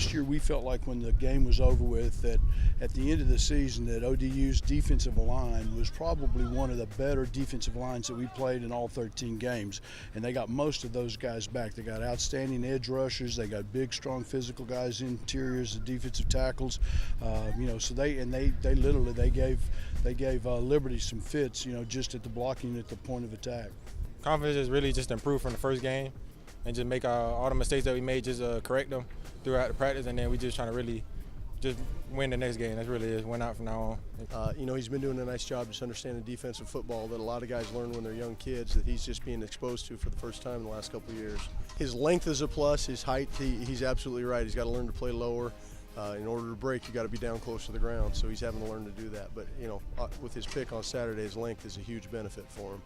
last year we felt like when the game was over with that at the end of the season that ODU's defensive line was probably one of the better defensive lines that we played in all 13 games. And they got most of those guys back. They got outstanding edge rushers. They got big, strong physical guys, interiors, the defensive tackles. So they gave Liberty some fits, just at the blocking at the point of attack. Confidence is really just improve from the first game and just make all the mistakes that we made, just correct them throughout the practice, and then we just trying to really just win the next game. That's really is win out from now on. He's been doing a nice job just understanding defensive football that a lot of guys learn when they're young kids that he's just being exposed to for the first time in the last couple of years. His length is a plus. His height, he's absolutely right. He's got to learn to play lower. In order to break, you got to be down close to the ground, so he's having to learn to do that. But with his pick on Saturday, his length is a huge benefit for him.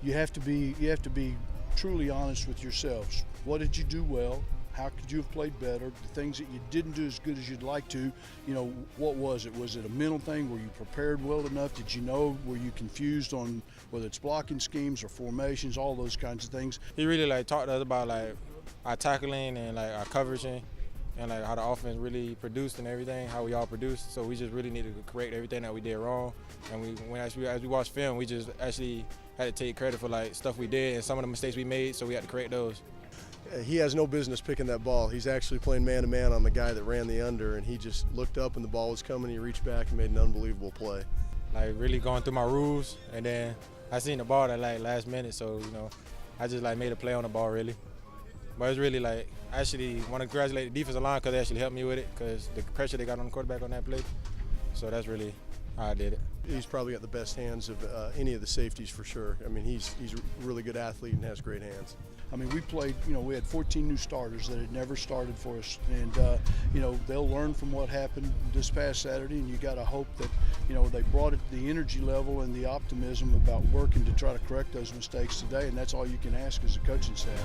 You have to be truly honest with yourselves. What did you do well? How could you have played better? The things that you didn't do as good as you'd like to, what was it? Was it a mental thing? Were you prepared well enough? Did you know? Were you confused on whether it's blocking schemes or formations, all those kinds of things? He really talked to us about our tackling and our coveraging and how the offense really produced and everything, how we all produced. So we just really needed to correct everything that we did wrong. And as we watched film, we just actually had to take credit for stuff we did and some of the mistakes we made, so we had to correct those. He has no business picking that ball. He's actually playing man-to-man on the guy that ran the under, and he just looked up and the ball was coming. He reached back and made an unbelievable play. Really going through my rules, and then I seen the ball at last minute, so I just made a play on the ball really. But it's really actually want to congratulate the defensive line because they actually helped me with it because the pressure they got on the quarterback on that play. So that's really how I did it. He's probably got the best hands of any of the safeties for sure. I mean, he's a really good athlete and has great hands. I mean, we played, we had 14 new starters that had never started for us. And, they'll learn from what happened this past Saturday. And you got to hope that, they brought it the energy level and the optimism about working to try to correct those mistakes today. And that's all you can ask as a coaching staff.